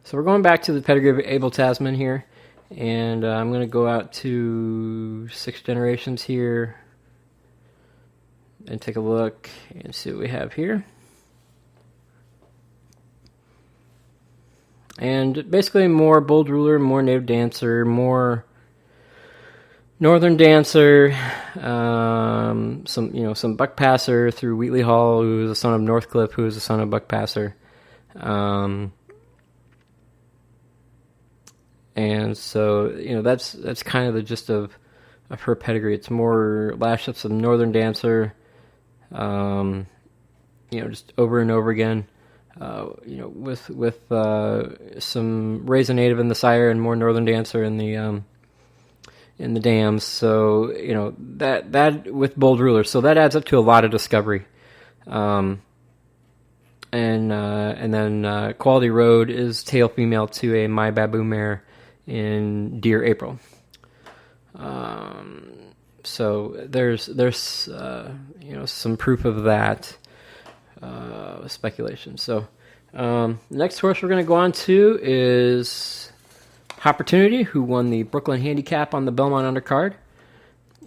So we're going back to the pedigree of Abel Tasman here, and I'm going to go out to 6 generations here and take a look and see what we have here. And basically more Bold Ruler, more Native Dancer, more Northern Dancer, some Buck Passer through Wheatley Hall, who is a son of Northcliffe, who is a son of Buck Passer. And so, that's kind of the gist of her pedigree. It's more lash ups of Northern Dancer, just over and over again. With some Raisin Native in the sire and more Northern Dancer in the dams. So that with Bold Ruler, so that adds up to a lot of discovery. And then Quality Road is tail female to a My Babu mare in Deer April. So there's some proof of that. Speculation. So next horse we're going to go on to is Opportunity, who won the Brooklyn Handicap on the Belmont Undercard.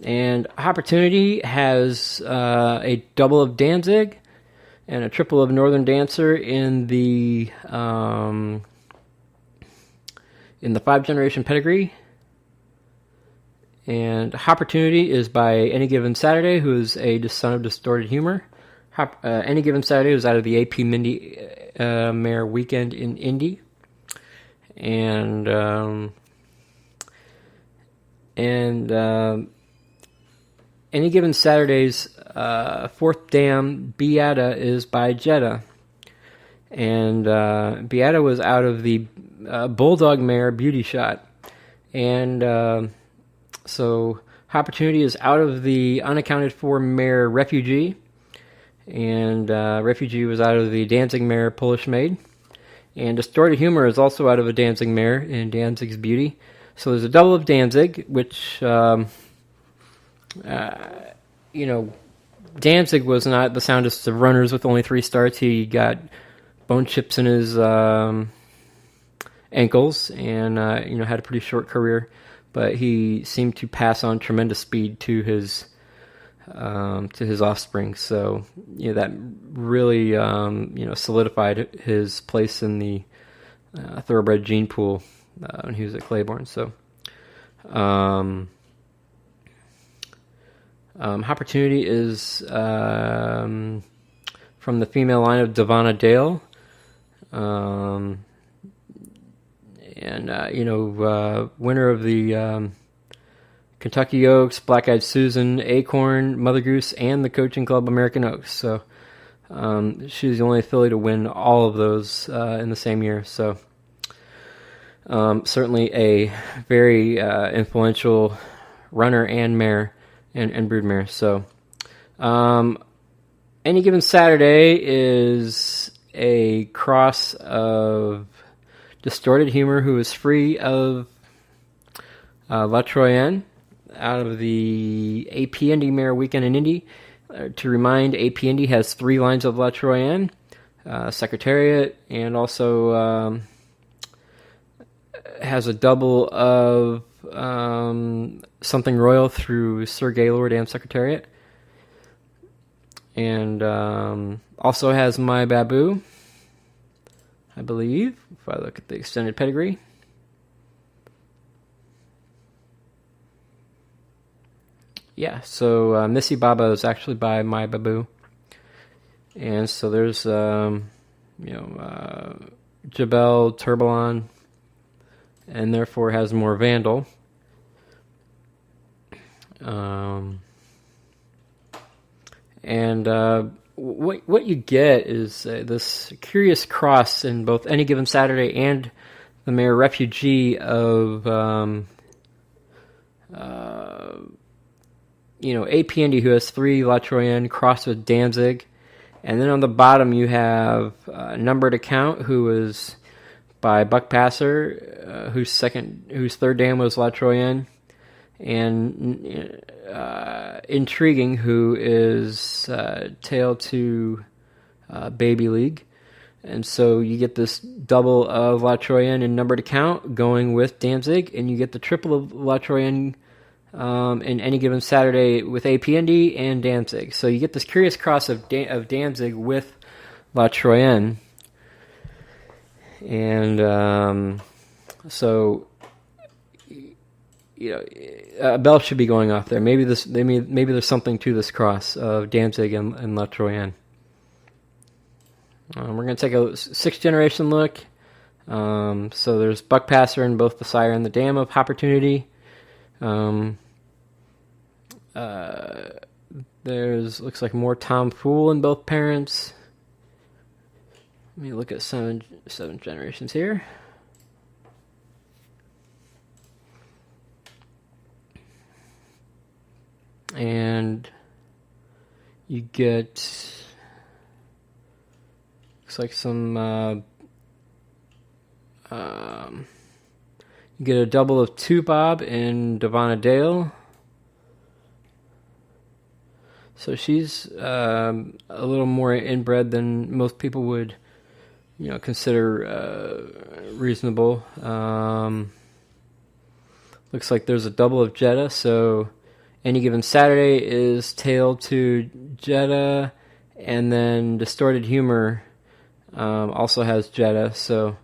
And Opportunity has a double of Danzig and a triple of Northern Dancer in the 5-generation pedigree. And Opportunity is by Any Given Saturday, who is a son of Distorted Humor. Any Given Saturday was out of the AP Mindy Mare Weekend in Indy. And Any Given Saturday's fourth dam, Beata, is by Jetta. And Beata was out of the Bulldog Mare Beauty Shot. And so Opportunity is out of the unaccounted for mare Refugee. And Refugee was out of the Danzig mare Polish Maid. And Distorted Humor is also out of a Danzig mare in Danzig's Beauty. So there's a double of Danzig, which, Danzig was not the soundest of runners with only 3 starts. He got bone chips in his ankles and, had a pretty short career. But he seemed to pass on tremendous speed to his offspring. So, that really, solidified his place in the thoroughbred gene pool when he was at Claiborne. So, Opportunity is from the female line of Devonna Dale. Winner of the Kentucky Oaks, Black Eyed Susan, Acorn, Mother Goose, and the Coaching Club American Oaks. So she's the only filly to win all of those in the same year. So certainly a very influential runner and mare and broodmare. So Any Given Saturday is a cross of Distorted Humor, who is free of La Troyenne out of the AP Indy Mare Weekend in Indy. To remind, AP Indy has 3 lines of La Troyenne, Secretariat, and also has a double of Something Royal through Sir Gaylord and Secretariat. And also has My Babu, I believe, if I look at the extended pedigree. Yeah, so Missy Baba is actually by My Babu. And so there's, Jabel, Turbalon, and therefore has more Vandal. What you get is this curious cross in both Any Given Saturday and the mare Refugee of AP Indy, who has 3 La Troyenne crossed with Danzig. And then on the bottom you have Numbered Account, who is by Buck Passer, whose third dam was La Troyenne. And Intriguing, who is tail to Baby League. And so you get this double of La Troyenne in numbered account going with Danzig, and you get the triple of La Troyenne in any given Saturday with APND and Danzig. So you get this curious cross of Danzig with La Troyenne. And so, a bell should be going off there. Maybe there's something to this cross of Danzig and La Troyenne. We're going to take a sixth generation look. So there's Buck Passer in both the sire and the dam of Opportunity. There's looks like more Tom Fool in both parents. Let me look at seven generations here. And you get looks like some you get a double of 2 Bob and Devonna Dale. So she's a little more inbred than most people would, consider reasonable. Looks like there's a double of Jetta, so any given Saturday is tail to Jetta, and then Distorted Humor also has Jetta, so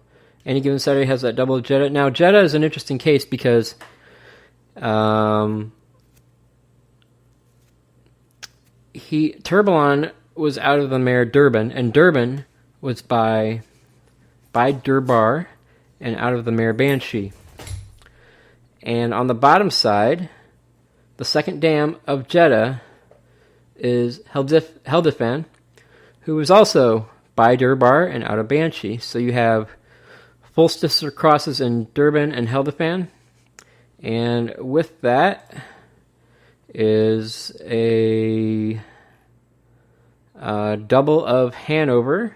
any given Saturday has that double of Jetta. Now, Jetta is an interesting case because Tourbillon was out of the mare Durban, and Durban was by Durbar and out of the mare Banshee. And on the bottom side, the second dam of Jetta is Heldefan, who was also by Durbar and out of Banshee. So you have full sister crosses in Durban and Heldefan. And with that is a double of Hanover.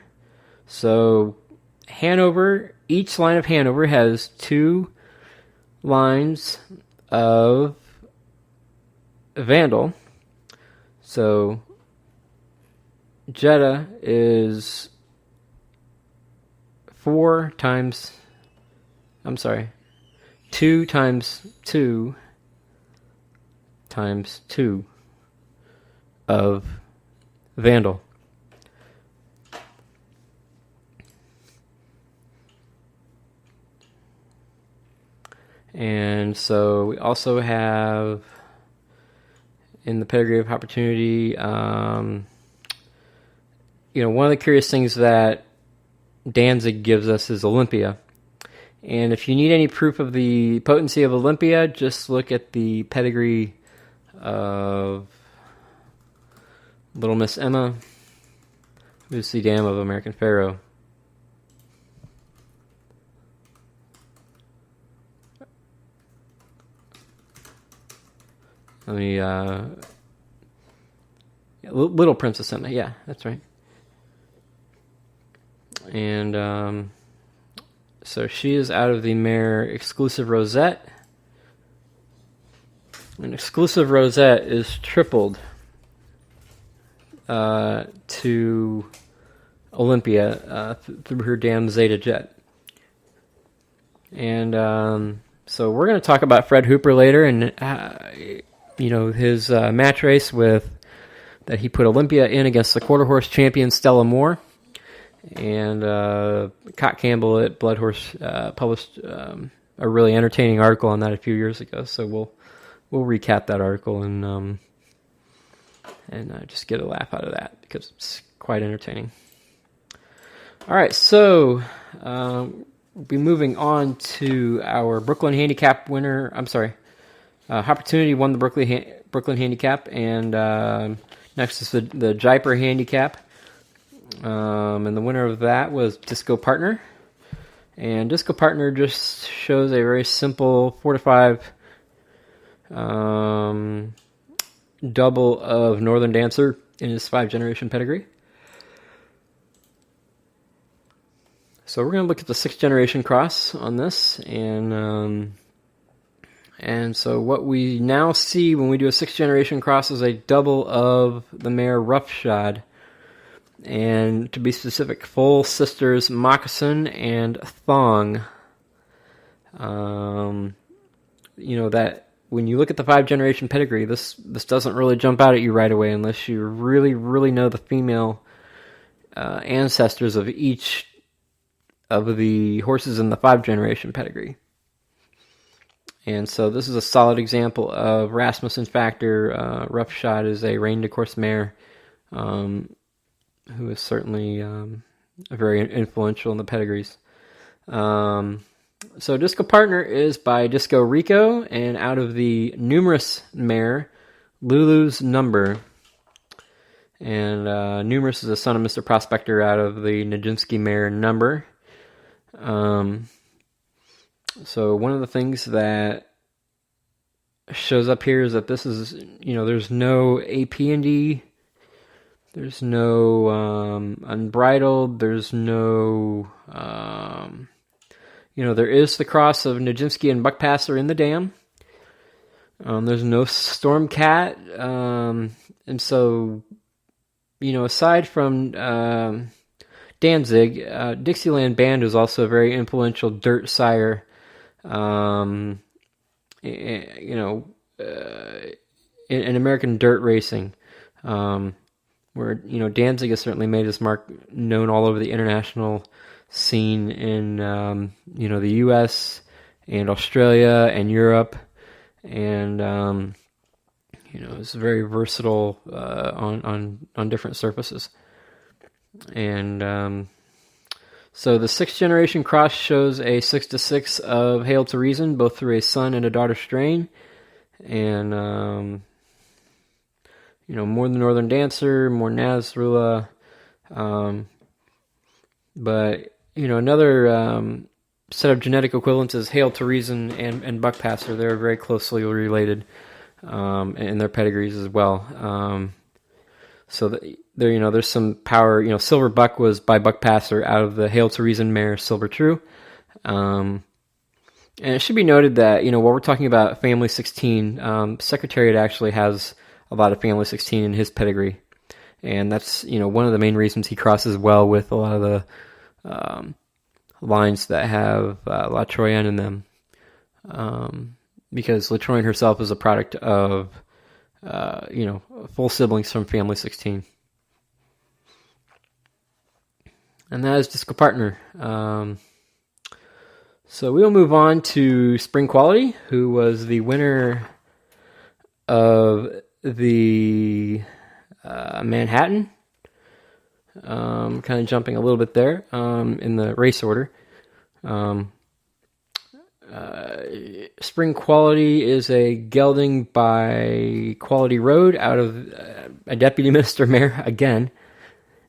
So Hanover, each line of Hanover has 2 lines of Vandal. So Jetta is 2 times 2 times 2 of Vandal. And so we also have in the Pedigree of Opportunity, one of the curious things that Danzig gives us is Olympia. And if you need any proof of the potency of Olympia, just look at the pedigree of Little Miss Emma, who's the dam of American Pharaoh. Let me, Little Princess Emma, yeah, that's right. And so she is out of the mare Exclusive Rosette. And Exclusive Rosette is tripled to Olympia through her dam Zeta Jet. And so we're going to talk about Fred Hooper later, and his match race that he put Olympia in against the quarter horse champion Stella Moore. And Cott Campbell at Blood Horse published a really entertaining article on that a few years ago. So we'll recap that article and just get a laugh out of that because it's quite entertaining. All right, so we'll be moving on to our Brooklyn Handicap winner. I'm sorry, Opportunity won the Brooklyn Handicap, and next is the Jaipur Handicap. And the winner of that was Disco Partner. And Disco Partner just shows a very simple 4-5 double of Northern Dancer in his 5-generation pedigree. So we're going to look at the 6th-generation cross on this. And so what we now see when we do a 6th-generation cross is a double of the mare Roughshod. and to be specific, full sisters Moccasin and Thong. That when you look at the 5-generation pedigree, this doesn't really jump out at you right away unless you really, really know the female ancestors of each of the horses in the 5-generation pedigree. And so this is a solid example of Rasmussen factor. Roughshod is a rein de course mare who is certainly very influential in the pedigrees. So Disco Partner is by Disco Rico, and out of the Numerous mare, Lulu's Number. And Numerous is a son of Mr. Prospector out of the Nijinsky mare Number. So one of the things that shows up here is that this is, there's no AP&D, there's no unbridled, there's no, there is the cross of Nijinsky and Buckpasser in the dam. There's no Storm Cat, and so, aside from Danzig, Dixieland Band is also a very influential dirt sire, in American dirt racing, where, Danzig has certainly made his mark known all over the international scene in, the U.S. and Australia and Europe, and, it's very versatile on different surfaces. And so the 6th-generation cross shows a 6-6 of Hail to Reason, both through a son and a daughter strain. And, more than Northern Dancer, more Nasrullah. But, another set of genetic equivalents is Hail to Reason and Buckpasser. They're very closely related in their pedigrees as well. So there's some power. Silver Buck was by Buckpasser out of the Hail to Reason mare Silver True. And it should be noted that, while we're talking about Family 16, Secretariat actually has a lot of Family 16 in his pedigree. And that's, one of the main reasons he crosses well with a lot of the lines that have La Troyenne in them. Because La Troyenne herself is a product of, full siblings from Family 16. And that is Disco Partner. So we'll move on to Spring Quality, who was the winner of the Manhattan. Kind of jumping a little bit there in the race order. Spring Quality is a gelding by Quality Road out of a Deputy Minister mare again.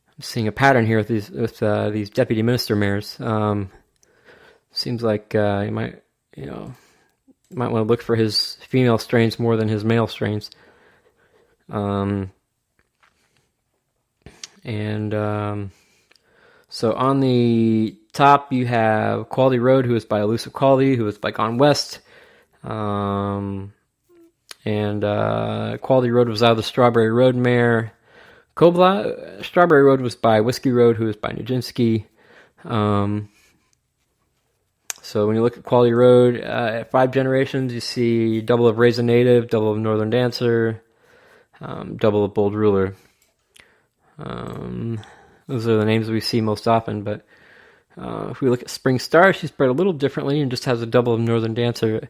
I'm seeing a pattern here with these Deputy Minister mares. Seems like you might want to look for his female strains more than his male strains. So on the top you have Quality Road, who is by Elusive Quality, who is by Gone West. And Quality Road was out of the Strawberry Road mare Kobla. Strawberry Road was by Whiskey Road, who is by Nijinsky. So when you look at Quality Road, at 5 generations, you see double of Raisin Native, double of Northern Dancer, double of Bold Ruler. Those are the names we see most often, but if we look at Spring Star, she's bred a little differently and just has a double of Northern Dancer,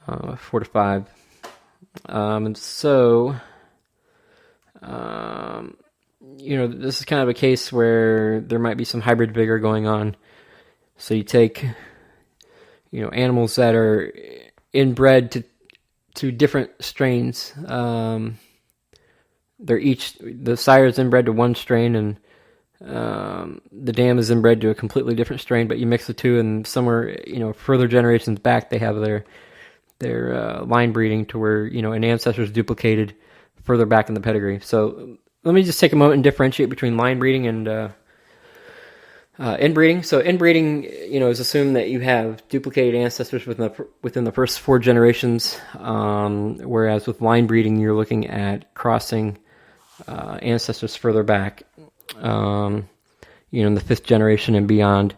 4 to 5. And so, this is kind of a case where there might be some hybrid vigor going on. So you take, animals that are inbred to different strains. The sire is inbred to one strain, and the dam is inbred to a completely different strain. But you mix the two, and somewhere further generations back, they have their line breeding to where an ancestor is duplicated further back in the pedigree. So let me just take a moment and differentiate between line breeding and inbreeding. So inbreeding, is assumed that you have duplicated ancestors within the first 4 generations, whereas with line breeding, you're looking at crossing ancestors further back. in the fifth generation and beyond.